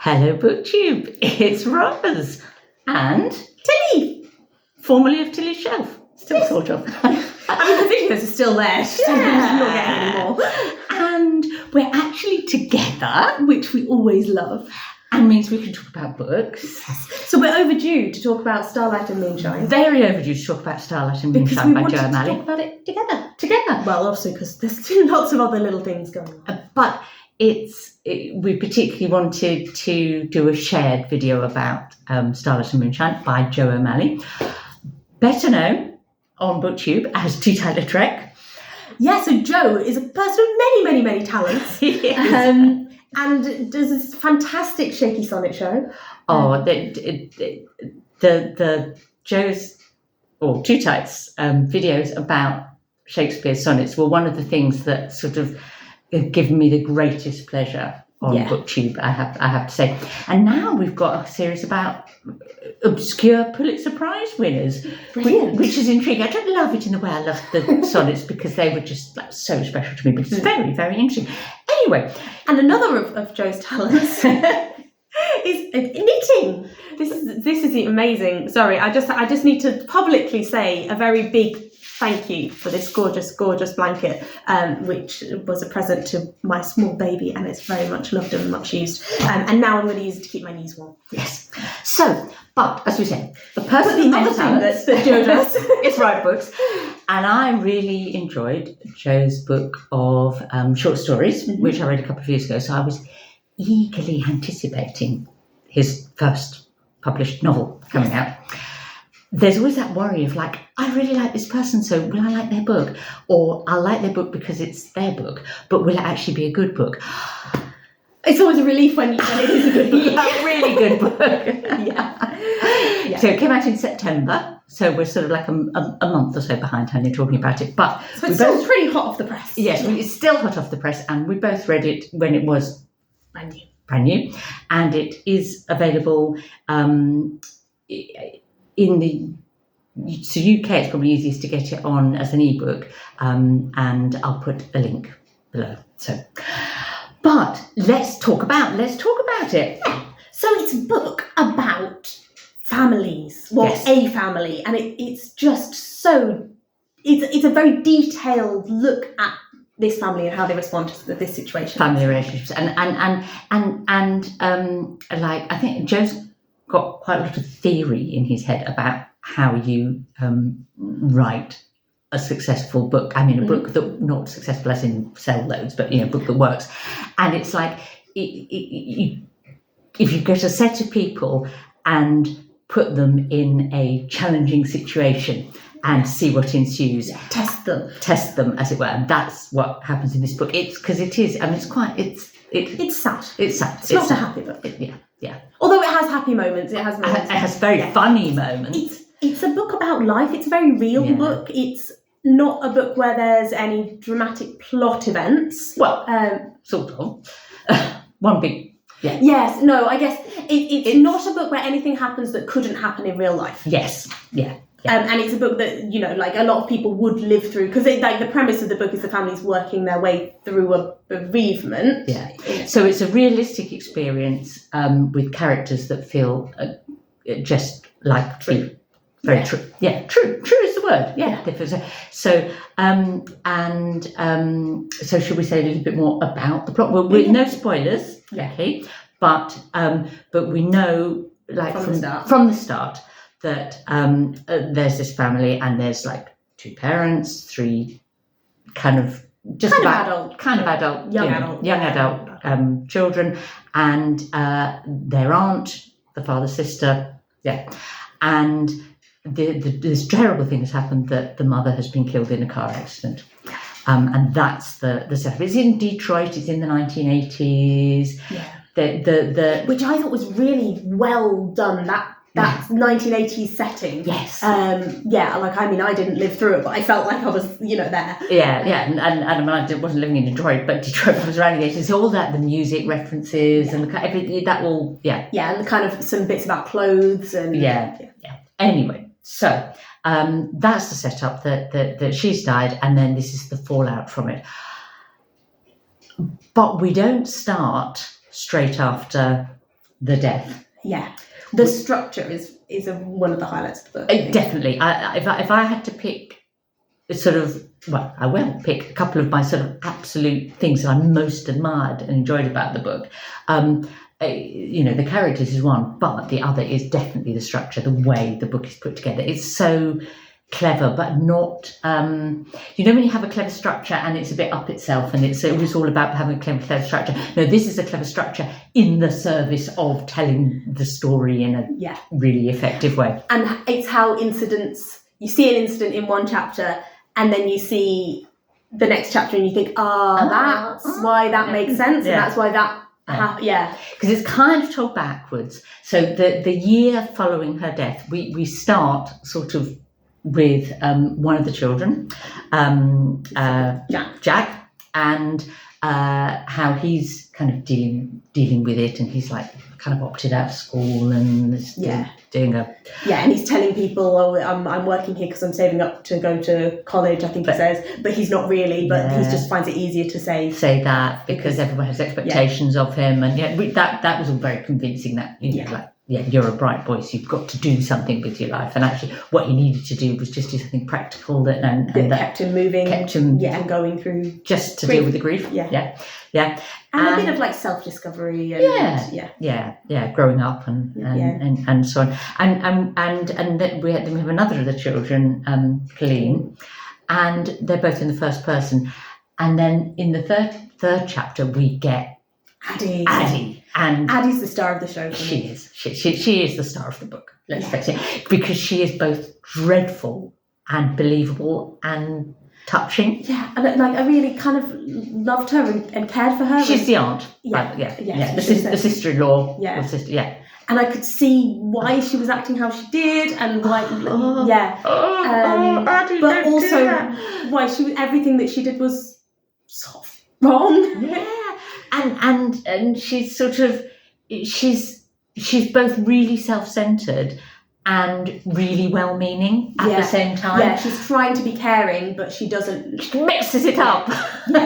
Hello, booktube. It's Roz and Tilly! formerly of Tilly's Shelf. Still sort of. I mean, the videos are still there. She's not getting any more. And we're actually together, Which we always love. and means we can talk about books. So we're overdue to talk about Starlight and Moonshine. Very overdue to talk about Starlight and Because Moonshine we by wanted Joe to O'Malley. talk about it together. Together. Well, obviously, because there's lots of other little things going on. But we particularly wanted to do a shared video about Starlight and Moonshine by Joe O'Malley, better known on booktube as Two-Title Trek. Yeah, so Joe is a person of many, many, many talents. Yes. And does this fantastic shaky sonnet show. Oh, the Joe's or Two Tights videos about Shakespeare's sonnets were one of the things that sort of have given me the greatest pleasure on booktube, I have to say. And now we've got a series about obscure Pulitzer Prize winners, which is intriguing. I don't love it in the way I love the sonnets because they were just like so special to me, but it's very, very interesting. Anyway, and another of Joe's talents is knitting. This is amazing. Sorry, I just need to publicly say a very big thank you for this gorgeous, gorgeous blanket, which was a present to my small baby, and it's very much loved and much used. And now I'm going to use it to keep my knees warm. Yes. So, but as we said, the person the other thing that Joe does is write books, and I really enjoyed Joe's book of short stories, which I read a couple of years ago. So I was eagerly anticipating his first published novel coming out. There's always that worry of like, I really like this person, so will I like their book? Or I'll like their book because it's their book, but will it actually be a good book? It's always a relief when it is a good book. Yeah, really good book. Yeah. So it came out in September, so we're sort of like a month or so behind Tanya talking about it. But so it's still pretty hot off the press. Yes, it's still hot off the press, and we both read it when it was brand new, and it is available in the UK. It's probably easiest to get it on as an ebook, and I'll put a link below. So, but let's talk about it. Yeah. So it's a book about families, a family, and it's just so it's a very detailed look at this family and how they respond to this situation. Family relationships, and like I think Joe's got quite a lot of theory in his head about how you write a successful book. I mean, a book that not successful as in sell loads, but a book that works. And it's like if you get a set of people and put them in a challenging situation and see what ensues, test them, as it were. And that's what happens in this book. It's because it is. I mean, it's sad. It's sad. It's not a happy book. Yeah. Although it has happy moments, it has moments. It has very funny moments. It's a book about life. It's a very real book. It's not a book where there's any dramatic plot events. Well, sort of. One big. Yeah. Yes. No. I guess it's not a book where anything happens that couldn't happen in real life. Yes. Yeah. And it's a book that, like a lot of people would live through, because the premise of the book is the family's working their way through a bereavement. Yeah. So it's a realistic experience with characters that feel just like true. Very true. Yeah, true. True is the word. Yeah. So, so should we say a little bit more about the plot? Well, with no spoilers, okay. But we know, like from the start, that there's this family, and there's like two parents, three kind of adult, young adult children, and their aunt, the father's sister, and this terrible thing has happened, that the mother has been killed in a car accident, and that's the setup. It's in Detroit. It's in the 1980s. Yeah. Which I thought was really well done. That 1980s setting. Yes. I didn't live through it, but I felt like I was, there. Yeah. And I mean, I wasn't living in Detroit, but Detroit was around the 80s. It's all that, the music references and that all, Yeah, and the kind of some bits about clothes and. Yeah. Anyway, so that's the setup that she's died, and then this is the fallout from it. But we don't start straight after the death. Yeah. The structure is one of the highlights of the book. Definitely. If I had to pick I will pick a couple of my sort of absolute things that I most admired and enjoyed about the book. The characters is one, but the other is definitely the structure, the way the book is put together. It's so clever, but not, when you have a clever structure and it's a bit up itself and it's always all about having a clever structure. No, this is a clever structure in the service of telling the story in a really effective way. And it's how you see an incident in one chapter and then you see the next chapter and you think, that's why that makes sense, and that's why that because it's kind of told backwards. So the year following her death, we start sort of with one of the children, Jack, and how he's kind of dealing with it, and he's like kind of opted out of school and is doing and he's telling people, I'm working here because I'm saving up to go to college, I think he says, but he's not really, but he just finds it easier to say that because everyone has expectations of him, and that was all very convincing, that you're a bright boy, so you've got to do something with your life. And actually what he needed to do was just do something practical that kept him moving, and going through, just to deal with the grief. And a bit of like self-discovery and growing up and so on. And then we have another of the children, Colleen, and they're both in the first person. And then in the third chapter we get Addie. And Addie's the star of the show. She is. She is the star of the book, let's face it, because she is both dreadful and believable and touching. Yeah, and I really kind of loved her and cared for her. She's the aunt. The sister-in-law. And I could see why she was acting how she did, and why. But also why everything that she did was sort of wrong. Yeah. And she's sort of she's both really self-centered and really well-meaning at the same time. Yeah, she's trying to be caring, but she doesn't. She mixes it up.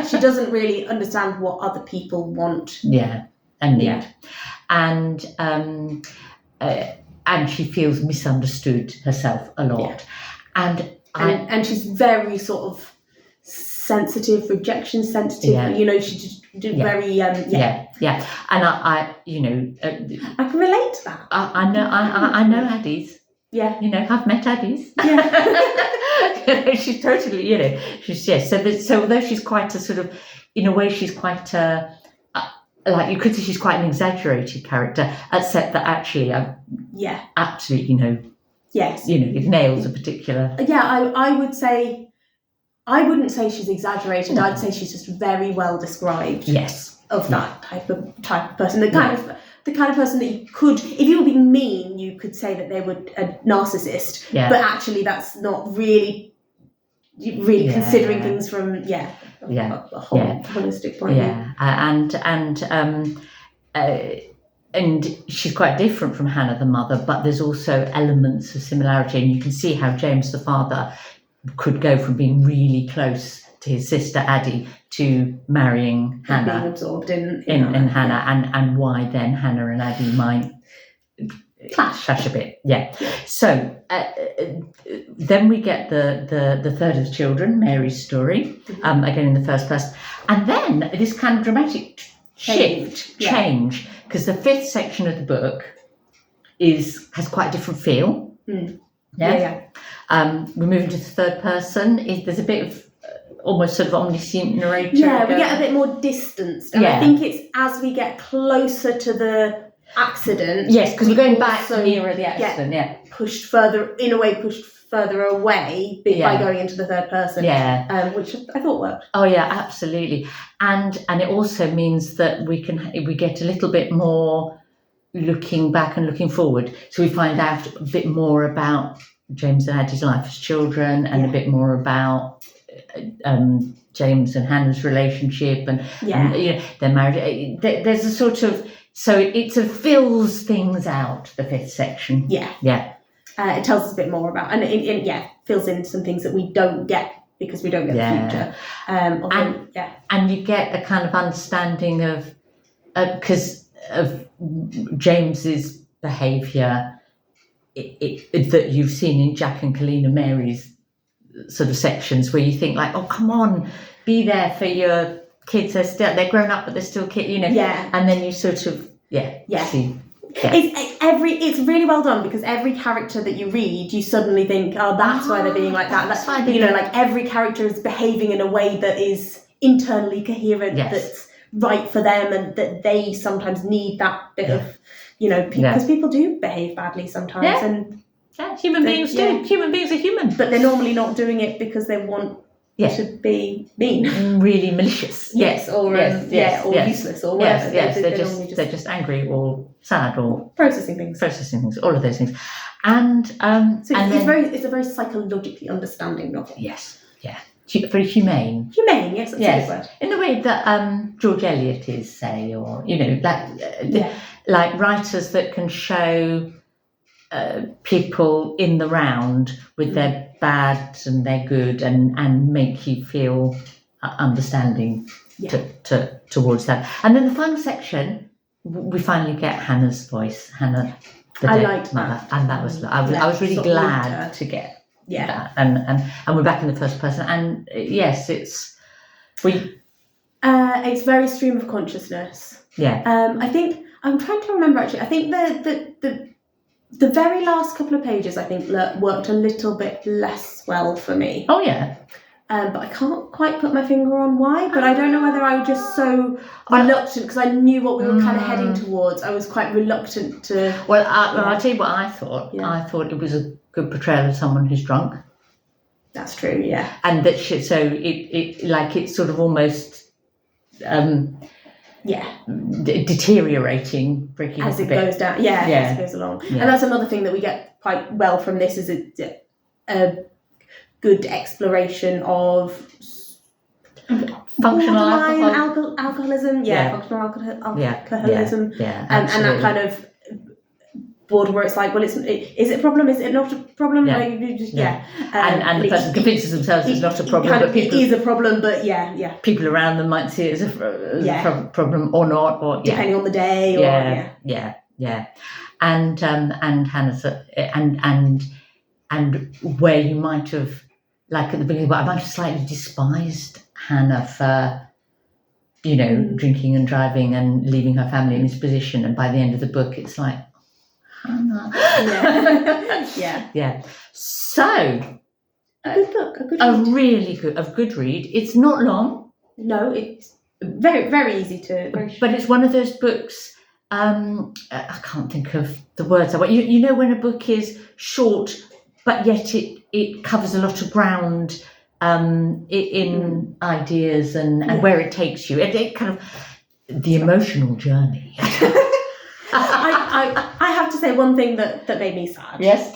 She doesn't really understand what other people want. And need. And she feels misunderstood herself a lot. And she's very sort of sensitive, rejection sensitive. She just very and I can relate to that. I know Addie's. I've met Addie's. She's totally so although she's quite a sort of, in a way she's quite like, you could say she's quite an exaggerated character, except that actually absolutely it nails a particular. I would say, I wouldn't say she's exaggerated. No. I'd say she's just very well described. Yes. Of that type of person. The kind of person that you could, if you were being mean, you could say that they were a narcissist. Yeah. But actually, that's not really considering things from a holistic point of view. And she's quite different from Hannah the mother, but there's also elements of similarity, and you can see how James the father could go from being really close to his sister Addie to marrying Hannah, being absorbed in Hannah, and why then Hannah and Addie might clash a bit. So then we get the third of the children, Mary's story, again in the first person, and then this kind of dramatic change, because the fifth section of the book has quite a different feel. We're moving to the third person. There's a bit of almost sort of omniscient narrator. We get a bit more distanced. And I think it's as we get closer to the accident. Yes, because we're going back nearer the accident. Pushed further away by going into the third person. Which I thought worked. Oh yeah, absolutely. And it also means that we get a little bit more looking back and looking forward. So we find out a bit more about James and Addie's life as children, and a bit more about James and Hannah's relationship, and they're married. There's a sort of, so it sort of fills things out, the fifth section. It tells us a bit more about, and it fills in some things that we don't get because we don't get the future. And you get a kind of understanding of, because of James's behaviour that you've seen in Jack and Kalina Mary's sort of sections, where you think like, oh, come on, be there for your kids. They're grown up, but they're still kids, you know. Yeah. And then you sort of see. Yeah. It's really well done, because every character that you read, you suddenly think, oh, that's why they're being like that. That's why you know, like every character is behaving in a way that is internally coherent, that's right for them, and that they sometimes need that bit of, you know, because people do behave badly sometimes, and human beings do. Human beings are human, but they're normally not doing it because they want to be mean, really malicious. Or useless or whatever. They're just angry or sad or processing things, all of those things, and it's a very psychologically understanding novel. Yes, very humane. Yes, that's a good word. In the way that George Eliot is, say, or you know, like writers that can show people in the round with their bad and their good, and make you feel understanding towards that. And then the final section, we finally get Hannah's voice, Hannah, the dead mother, and that was I was really glad to get that. And we're back in the first person, and yes, it's very stream of consciousness. I think I'm trying to remember actually. I think the very last couple of pages, I think, worked a little bit less well for me. Oh yeah. But I can't quite put my finger on why. But I don't know whether I was just so reluctant, because I knew what we were kind of heading towards. I was quite reluctant to. Well, I'll tell you what I thought. Yeah. I thought it was a good portrayal of someone who's drunk. That's true. Yeah. And that it's sort of almost. Deteriorating, breaking as it goes down. As it goes along. And that's another thing that we get quite well from this, is a good exploration of functional alcoholism. Functional alcoholism. And that kind of board where it's like, well, is it a problem? Is it not a problem? And the person convinces themselves it's not a problem, but people, it is a problem. But people around them might see it as a problem or not, or depending on the day. And Hannah's and where you might have, like at the beginning, I might have slightly despised Hannah for, you know, drinking and driving and leaving her family in this position, and by the end of the book, it's like. So a good book, a good read. It's not long. No, it's very, very easy to. But it's one of those books. I can't think of the words. You know when a book is short, but yet it covers a lot of ground in ideas and where it takes you. It kind of the emotional journey. I have to say one thing that made me sad. Yes.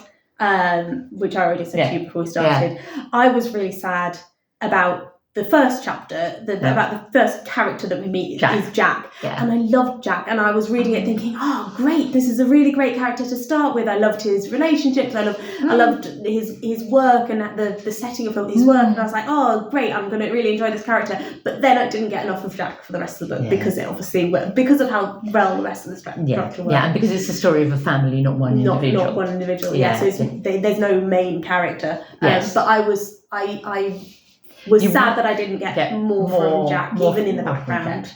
Which I already said to you before we started. Yeah. I was really sad about the first chapter, about the first character that we meet is Jack. Yeah. And I loved Jack, and I was reading it thinking, oh, great, this is a really great character to start with. I loved his relationships, I loved his work and the setting of his work, and I was like, oh, great, I'm going to really enjoy this character. But then I didn't get enough of Jack for the rest of the book, because it obviously, because of how well the rest of the structure works. Yeah, and because it's the story of a family, not one individual. Not one individual, so there's no main character. Yes. But I was sad that I didn't get more from Jack, even in the background.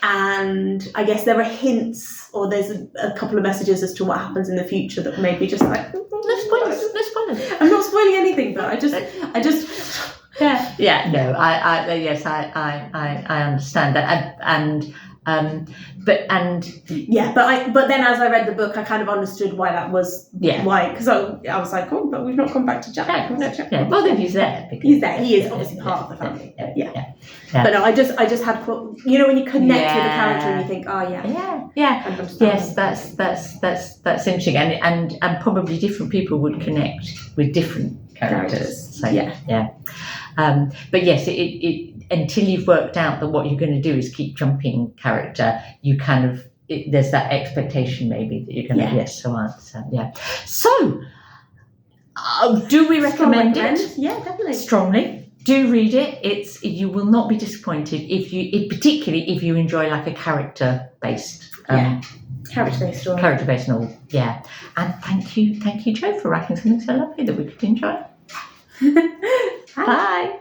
And I guess there were hints, or there's a couple of messages as to what happens in the future that made me just like, no spoilers. I'm not spoiling anything, but I just I understand that, but then as I read the book, I kind of understood why that was. Why, because I was like, oh, but we've not come back to Jack. Well, then he's there. He's there. He is obviously part of the family. But no, I just had, you know, when you connect with a character and you think, oh yes, that's interesting, and probably different people would connect with different characters. So, but yes, it until you've worked out that what you're going to do is keep jumping character, you kind of there's that expectation maybe that you're going to So do we recommend it? Yeah, definitely. Strongly. do read it. You will not be disappointed particularly if you enjoy like a character-based character-based novel. Yeah. And thank you, Jo, for writing something so lovely that we could enjoy. Bye.